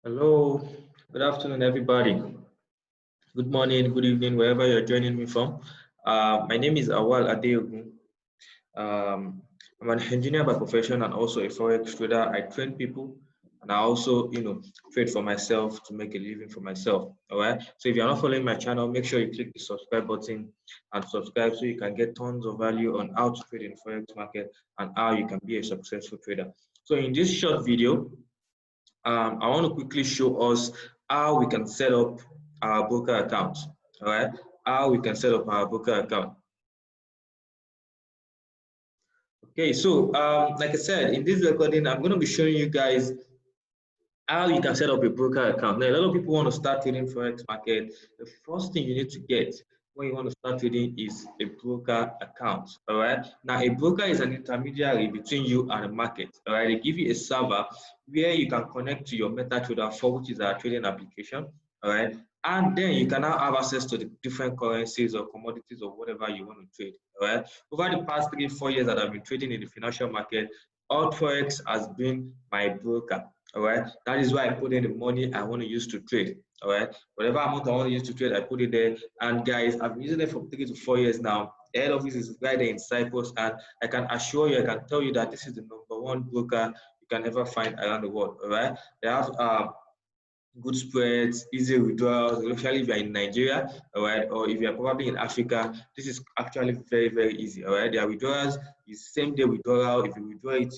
Hello, good afternoon, everybody. Good morning, good evening, wherever you're joining me from. My name is Awal Adeogun. Um, I'm an engineer by profession and also a forex trader. I train people, and I also, trade for myself to make a living for myself. All right. So if you're not following my channel, make sure you click the subscribe button and subscribe so you can get tons of value on how to trade in the forex market and how you can be a successful trader. So in this short video, I want to quickly show us how we can set up our broker account. All right, how we can set up our broker account. Okay, so like I said, in this recording, I'm going to be showing you guys how you can set up a broker account. Now, a lot of people want to start trading forex market. The first thing you need to get when you want to start trading is a broker account. All right. Now, a broker is an intermediary between you and the market. All right. They give you a server where you can connect to your MetaTrader 4, which is our trading application. All right. And then you can now have access to the different currencies or commodities or whatever you want to trade. All right. Over the past 3-4 years that I've been trading in the financial market, HOTFOREX has been my broker. All right, that is why I put in the money I want to use to trade. All right, whatever amount I want to use to trade, I put it there. And guys, I've been using it for 3 to 4 years now. The head office is right there in Cyprus, and I can assure you, I can tell you that this is the #1 broker you can ever find around the world. All right, they have good spreads, easy withdrawals, especially if you're in Nigeria, all right, or if you're probably in Africa. This is actually very, very easy. All right, their withdrawals is same day withdrawal. If you withdraw it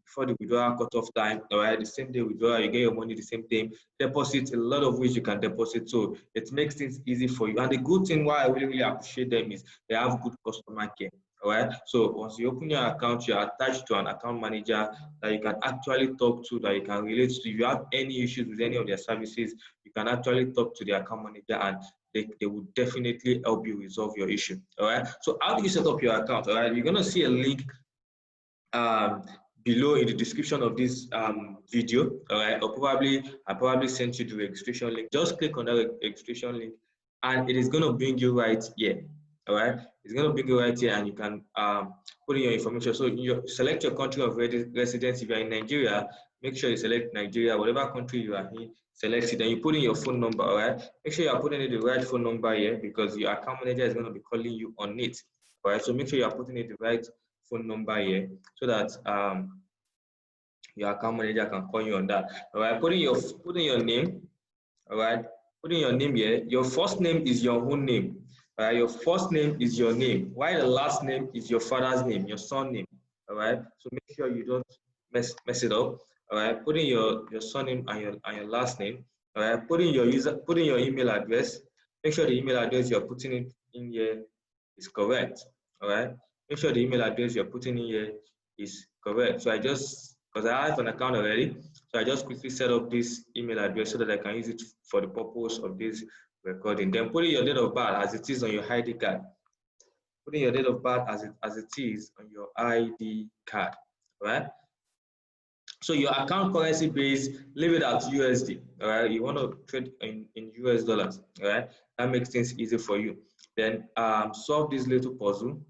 before the withdrawal cutoff time, all right, the same day withdrawal, you get your money the same time. Deposit, a lot of ways you can deposit, so it makes things easy for you. And the good thing why I really, really appreciate them is they have good customer care. All right, so once you open your account, you're attached to an account manager that you can actually talk to, that you can relate to. If you have any issues with any of their services, you can actually talk to the account manager, and they will definitely help you resolve your issue. All right, so how do you set up your account? All right, you're going to see a link um, below in the description of this video. All right, or I probably sent you the registration link. Just click on that registration link, and it is going to bring you right here. All right, it's going to bring you right here, and you can put in your information. So you select your country of residence. If you're in Nigeria, make sure you select Nigeria. Whatever country you are in, select it. Then you put in your phone number. All right, make sure you are putting in the right phone number here, because your account manager is going to be calling you on it. All right, so make sure you are putting in the right phone number here, so that your account manager can call you on that. All right, put in your name. All right, put in your name here. Your first name is your own name. All right, your first name is your name, while the last name is your father's name, your son name. All right, so make sure you don't mess it up. All right, put in your surname and your last name. All right, put in your email address. Make sure the email address you're putting it in here is correct. All right, make sure the email address you're putting in here is correct. So because I have an account already, so I just quickly set up this email address so that I can use it for the purpose of this recording. Then put in your date of birth as it is on your ID card. Put in your date of birth as it is on your ID card. All right. So your account currency base, leave it at USD. All right. You want to trade in US dollars. All right. That makes things easy for you. Then solve this little puzzle.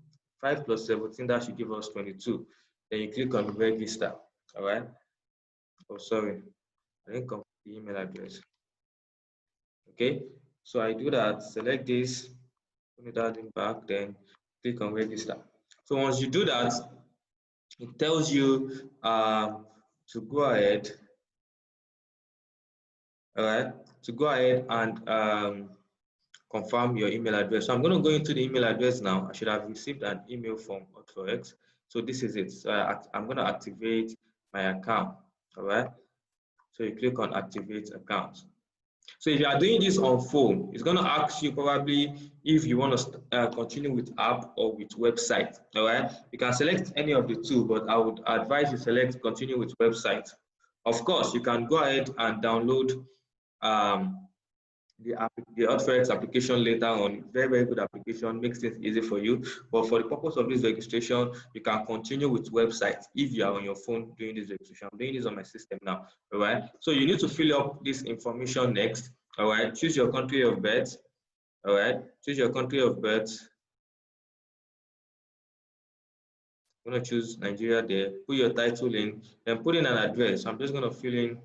5 plus 17, that should give us 22. Then you click on register. All right. Oh, sorry. I didn't complete the email address. Okay. So I do that, select this, put that in back, then click on register. So once you do that, it tells you to go ahead, all right, to go ahead and confirm your email address. So I'm going to go into the email address now. I should have received an email from HOTFOREX. So this is it. So I'm going to activate my account. All right. So you click on activate account. So if you are doing this on phone, it's going to ask you probably if you want to continue with app or with website. All right. You can select any of the two, but I would advise you select continue with website. Of course, you can go ahead and download um, the HotForex application later on. Very, very good application, makes things easy for you. But for the purpose of this registration, you can continue with websites if you are on your phone doing this registration. I'm doing this on my system now. All right. So you need to fill up this information next. All right. Choose your country of birth. All right. Choose your country of birth. I'm going to choose Nigeria there. Put your title in, then put in an address. I'm just going to fill in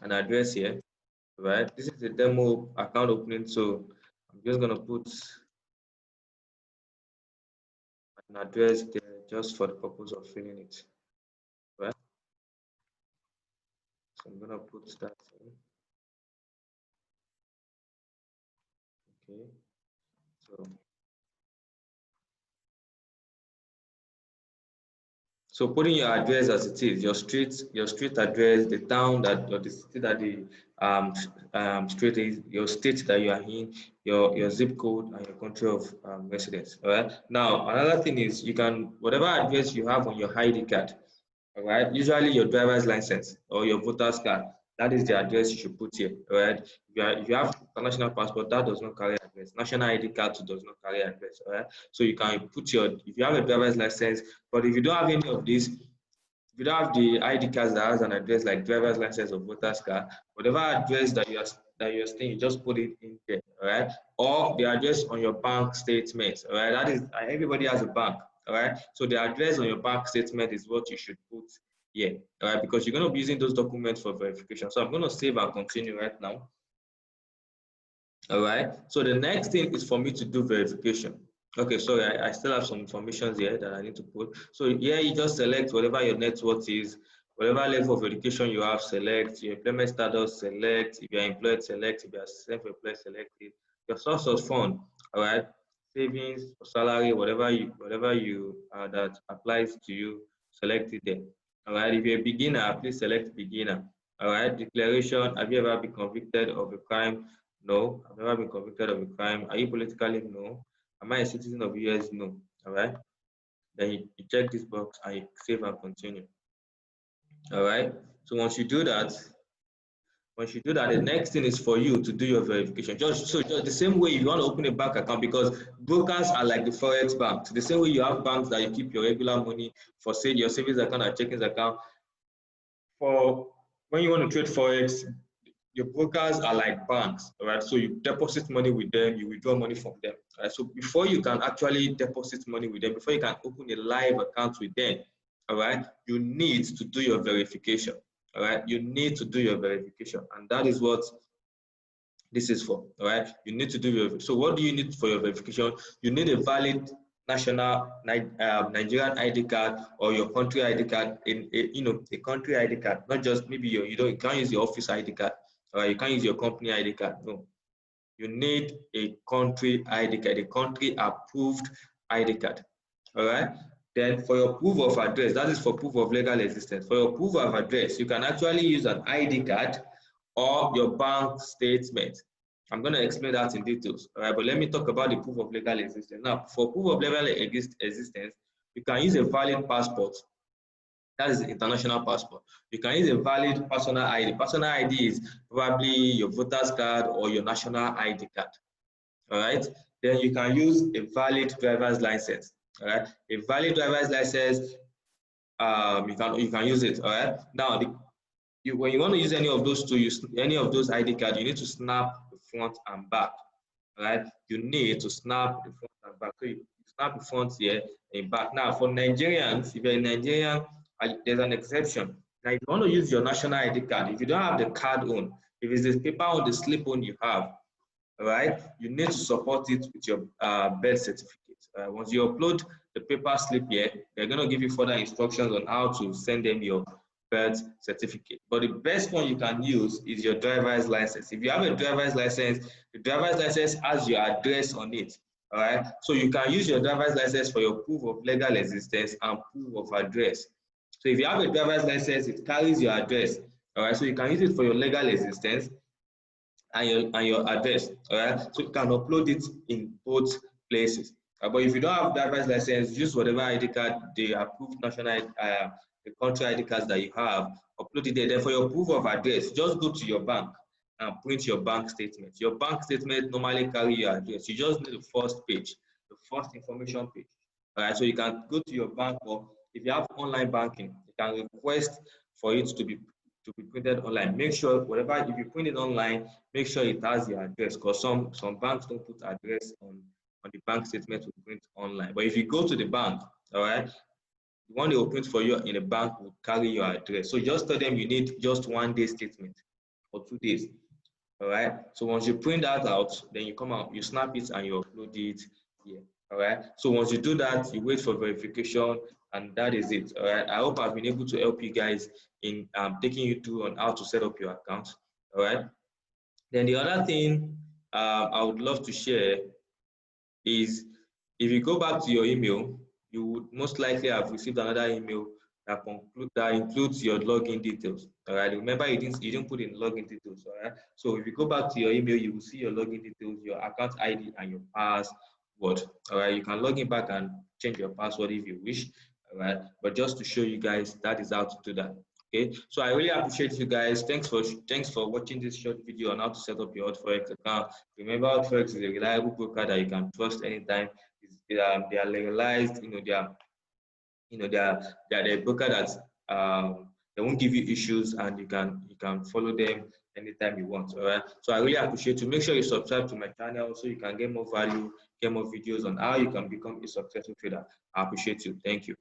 an address here, right? This is the demo account opening, so I'm just gonna put an address there just for the purpose of filling it, right? So I'm gonna put that in. Okay, so putting your address as it is, your street address, the town that or the city that the um, street is, your state that you are in, your zip code, and your country of residence. All right. Now another thing is you can whatever address you have on your ID card. All right. Usually your driver's license or your voter's card. That is the address you should put here. All right. If you have international passport, that does not carry address. National ID card too does not carry address. All right. So you can put your if you have a driver's license, but if you don't have any of these, if you don't have the ID cards that has an address like driver's license or voter's card, whatever address that you're staying, you just put it in there, all right? Or the address on your bank statement, all right? That is everybody has a bank, all right? So the address on your bank statement is what you should put here, all right? Because you're going to be using those documents for verification. So I'm going to save and continue right now. All right. So the next thing is for me to do verification. Okay, sorry, I still have some information here that I need to put. So here you just select whatever your net worth is, whatever level of education you have, select your employment status, select if you're employed, select if you're self-employed, select it. Your source of fund, all right, savings, salary, whatever you that applies to you, select it there. All right. If you're a beginner, please select beginner. All right. Declaration: have you ever been convicted of a crime? No. I've never been convicted of a crime. Are you politically? No. Am I a citizen of US? No. All right. Then you check this box and you save and continue. All right. So once you do that, the next thing is for you to do your verification. Just the same way you want to open a bank account, because brokers are like the forex banks. The same way you have banks that you keep your regular money for, say, your savings account and checking account. For when you want to trade forex, your brokers are like banks, all right? So you deposit money with them, you withdraw money from them. All right? So before you can actually deposit money with them, before you can open a live account with them, all right, you need to do your verification. All right, you need to do your verification, and that is what this is for. All right, you need to do your. So what do you need for your verification? You need a valid national Nigerian ID card or your country ID card in a country ID card, not just maybe you can't use your office ID card, or you can't use your company ID card. No, you need a country ID card, a country approved ID card. All right. Then for your proof of address, that is for proof of legal existence. For your proof of address, you can actually use an ID card or your bank statement. I'm going to explain that in details. All right, but let me talk about the proof of legal existence. Now, for proof of legal existence, you can use a valid passport. That is the international passport. You can use a valid personal ID. Personal ID is probably your voter's card or your national ID card. All right. Then you can use a valid driver's license. All right. A valid driver's license, you can use it. All right. Now, when you want to use any of those any of those ID cards, you need to snap the front and back. All right. You need to snap the front and back. So you snap the front here and back. Now, for Nigerians, if you're a Nigerian, there's an exception. Now, if you want to use your national ID card, if you don't have the card on, if it's the paper on the slip on you have, all right, you need to support it with your birth certificate. Once you upload the paper slip here, they're going to give you further instructions on how to send them your birth certificate. But the best one you can use is your driver's license. If you have a driver's license, the driver's license has your address on it. All right, so you can use your driver's license for your proof of legal existence and proof of address. So if you have a driver's license, it carries your address. All right, so you can use it for your legal existence and your address. All right, so you can upload it in both places. But if you don't have driver's license, use whatever ID card, the approved national the country ID cards that you have, upload it there. Then for your proof of address, just go to your bank and print your bank statement. Your bank statement normally carry your address. You just need the first page, the first information page. All right, so you can go to your bank, or if you have online banking, you can request for it to be printed online. Make sure whatever, if you print it online, make sure it has your address, because some banks don't put address on the bank statement to print online. But if you go to the bank, all right, the one they will print for you in a bank will carry your address. So just tell them you need just 1 day statement. for 2 days. All right. So once you print that out, then you come out, you snap it, and you upload it here. All right. So once you do that, you wait for verification, and that is it. All right. I hope I've been able to help you guys in taking you through on how to set up your account. All right. Then the other thing I would love to share is, if you go back to your email, you would most likely have received another email that includes your login details. All right. Remember, you didn't put in login details. All right. So if you go back to your email, you will see your login details, your account ID, and your password. All right. You can log in back and change your password if you wish. All right. But just to show you guys, that is how to do that. Okay, so I really appreciate you guys. Thanks for watching this short video on how to set up your HOTFOREX account. Remember, HOTFOREX is a reliable broker that you can trust anytime. They are legalized. They are a broker that they won't give you issues, and you can follow them anytime you want. All right. So I really appreciate you. Make sure you subscribe to my channel so you can get more value, get more videos on how you can become a successful trader. I appreciate you. Thank you.